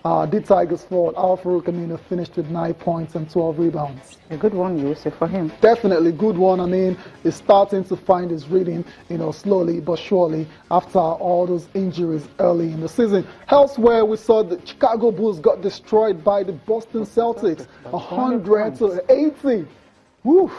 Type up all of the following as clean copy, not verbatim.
The Tigers forward, Alfaro Camino, finished with 9 points and 12 rebounds. A good one, you say, for him. Definitely good one. I mean, he's starting to find his rhythm, slowly but surely after all those injuries early in the season. Elsewhere, we saw the Chicago Bulls got destroyed by the Boston Celtics, 100-80. Woo!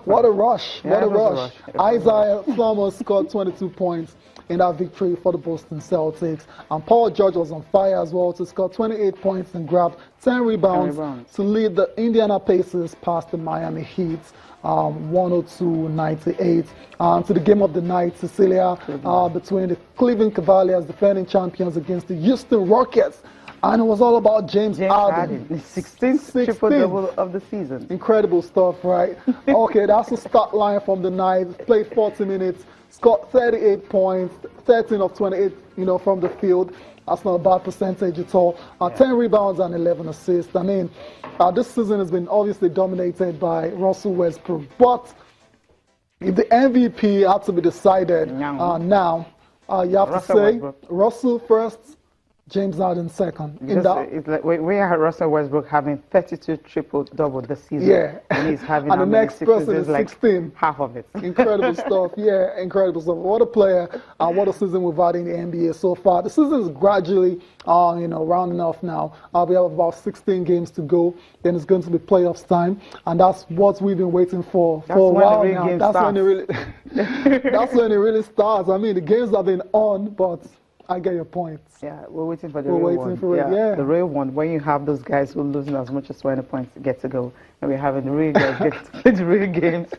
What a rush! Yeah, what a rush! Isaiah Thomas scored 22 points in that victory for the Boston Celtics. And Paul George was on fire as well to score 28 points and grab 10 rebounds to lead the Indiana Pacers past the Miami Heat 102-98. To the game of the night, Cecilia, between the Cleveland Cavaliers, defending champions, against the Houston Rockets. And it was all about James Harden. The 16th triple-double of the season. Incredible stuff, right? Okay, that's the start line from the night. Played 40 minutes, scored 38 points, 13 of 28, from the field. That's not a bad percentage at all. 10 rebounds and 11 assists. I mean, this season has been obviously dominated by Russell Westbrook. But if the MVP had to be decided now, you have to say Russell first, James Harden second. It's like we have Russell Westbrook having 32 triple-double this season. Yeah. And he's having and the next person is 16. Half of it. Incredible stuff. Yeah, incredible stuff. What a player and what a season we've had in the NBA so far. The season is gradually, rounding off now. We have about 16 games to go. Then it's going to be playoffs time. And that's what we've been waiting for a while now. That's when it really starts. I mean, the games have been on, but I get your point. Yeah, we're waiting for the real one. The real one. When you have those guys who are losing as much as 20 points to get to go, and we're having the real guys get to play the real games.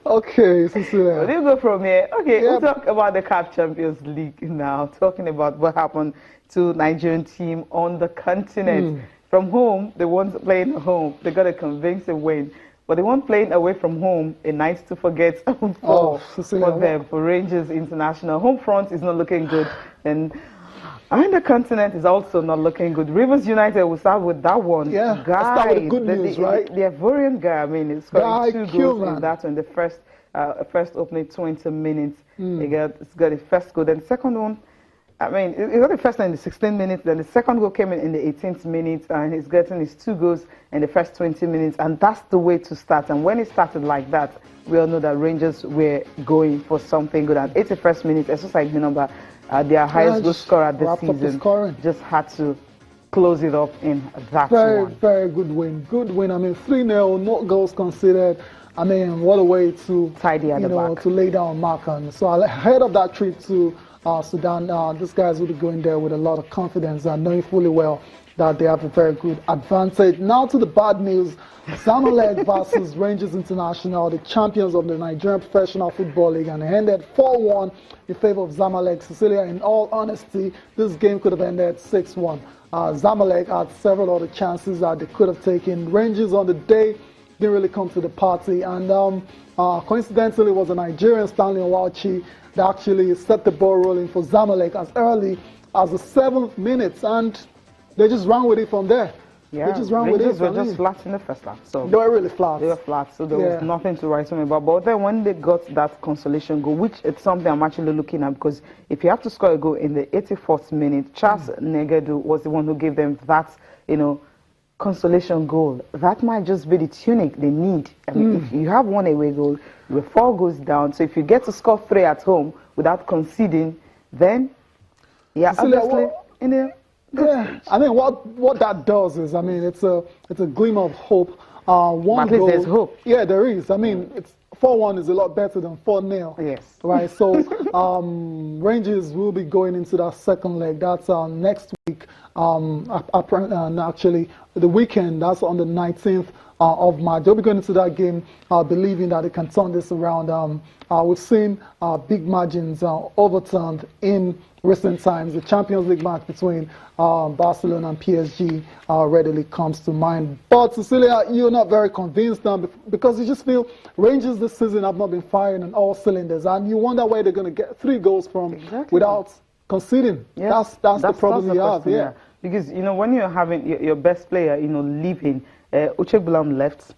Okay, Cecilia. Let's go from here. Okay, we'll talk about the CAF Champions League now. Talking about what happened to Nigerian team on the continent. From home, they weren't playing at home. They got a convincing win. But they weren't playing away from home, a night to forget for them, for Rangers International. Home front is not looking good. And the continent is also not looking good. Rivers United, will start with that one. Yeah, start with the good news, right? The Ivorian guy, I mean, he's scoring 2 goals in that one. The first opening 20 minutes. He got his first goal. Then the second one, I mean, he got the first one in the 16 minutes, then the second goal came in the 18th minute, and he's getting his 2 goals in the first 20 minutes, and that's the way to start. And when it started like that, we all know that Rangers were going for something good. At 81st minute, it's just like their highest goal scorer this season, just had to close it up in that one. Very good win. Good win. I mean, 3-0, no goals conceded. I mean, what a way to tidy at the back, to lay down mark on. So ahead of that trip to Sudan, these guys will be going there with a lot of confidence and knowing fully well that they have a very good advantage. Now to the bad news. Zamalek versus Rangers International, the champions of the Nigerian Professional Football League, and it ended 4-1 in favor of Zamalek. Cecilia, in all honesty, this game could have ended 6-1. Zamalek had several other chances that they could have taken. Rangers on the day didn't really come to the party, and coincidentally it was a Nigerian, Stanley Owachi, that actually set the ball rolling for Zamalek as early as the 7th minute, and they just ran with it from there. Yeah, they just ran with it. They were just flat in the first half. So they were really flat. They were flat, so there was nothing to write home about. But then when they got that consolation goal, which is something I'm actually looking at, because if you have to score a goal in the 84th minute, Charles Negedu was the one who gave them that, consolation goal. That might just be the tunic they need. I mean, if you have one away goal, you're 4 goals down. So if you get to score 3 at home without conceding, then obviously I mean, what that does is, I mean, it's a glimmer of hope. One at least goal, there's hope. Yeah, there is. I mean, it's 4-1 is a lot better than 4-0. Yes. Right. So Rangers will be going into that second leg. That's next week. Actually, the weekend. That's on the 19th of March. They'll be going into that game believing that they can turn this around. We've seen big margins overturned in recent times. The Champions League match between Barcelona and PSG readily comes to mind. But Cecilia, you're not very convinced now because you just feel Rangers this season have not been firing on all cylinders, and you wonder where they're going to get 3 goals from without conceding. Yes. That's the problem you have. Yeah. Because when you're having your best player, leaving. Uche Bulam left.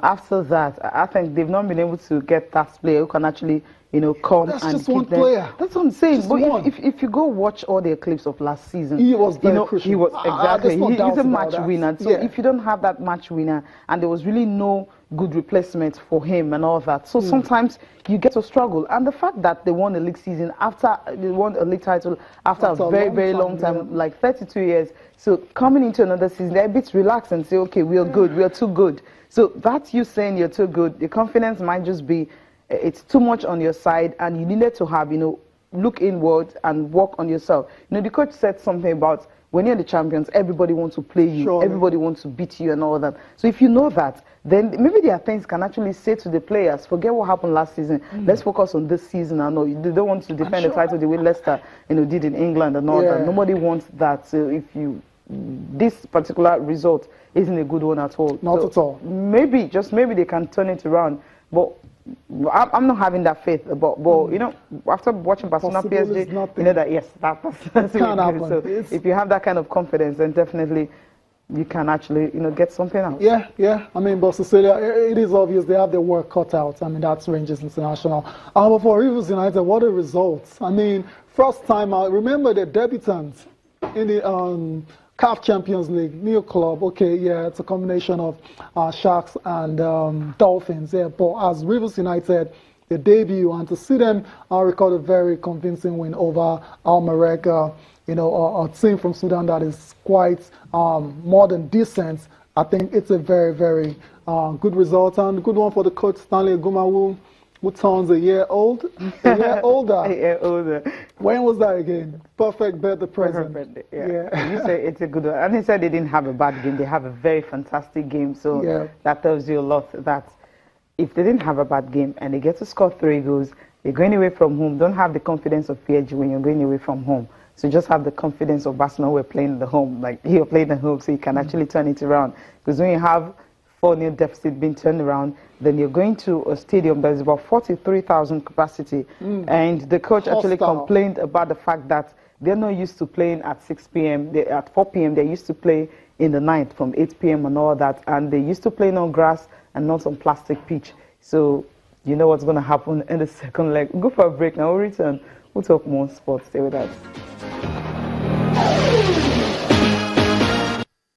After that, I think they've not been able to get that player who can actually, you know, come That's and just give one them. player. That's what I'm saying. Just But one. if you go watch all the clips of last season, He was very you know, crucial. he was exactly. He's a match that. winner. So if you don't have that match winner, and there was really no good replacement for him and all that, so sometimes you get to struggle. And the fact that they won a league season after they won a league title after a very long time, like 32 years. So coming into another season, they're a bit relaxed and say, okay, we're good, we're too good. So that's you saying you're too good. The confidence might just be, it's too much on your side, and you needed to have, you know, look inward and work on yourself. You know, the coach said something about when you're the champions, everybody wants to play you, surely. Everybody wants to beat you and all that. So if you know that, then maybe there are things can actually say to the players, forget what happened last season. Let's focus on this season. I know they don't want to defend the title the way Leicester, you know, did in England and all that. Nobody wants that. So if you, this particular result isn't a good one at all. Not at all. Maybe, just maybe they can turn it around. But I'm not having that faith. But you know, after watching Barcelona PSG, you know that yes, that's can't happen. So if you have that kind of confidence, then definitely you can actually, you know, get something out. Yeah. I mean, but Cecilia, it is obvious they have their work cut out. I mean, that's Rangers International. But for Rivers United, what a result! I mean, first time out. Remember the debutants in the CAF Champions League, new club. Okay, yeah, it's a combination of Sharks and Dolphins. Yeah, but as Rivers United, their debut, and to see them record a very convincing win over Al Merrek, you know, a team from Sudan that is quite more than decent. I think it's a very, very good result, and a good one for the coach Stanley Gumawu, who turns a year old, a year older. A year older. When was that again? Perfect birthday present. Perfect birthday, yeah. You say it's a good one. And he said they didn't have a bad game. They have a very fantastic game. So that tells you a lot that if they didn't have a bad game and they get to score 3 goals, they're going away from home. Don't have the confidence of PSG when you're going away from home. So just have the confidence of Barcelona. We're playing the home. Like you're playing the home, so you can actually turn it around. Because when you have 4-0 deficit being turned around, then you're going to a stadium that is about 43,000 capacity. And the coach actually complained about the fact that they're not used to playing at 6 p.m. At 4 p.m. they used to play in the night from 8 p.m. and all that. And they used to play on grass and not on plastic pitch. So you know what's going to happen in the second leg. We'll go for a break now. We'll return. We'll talk more sports. Stay with us.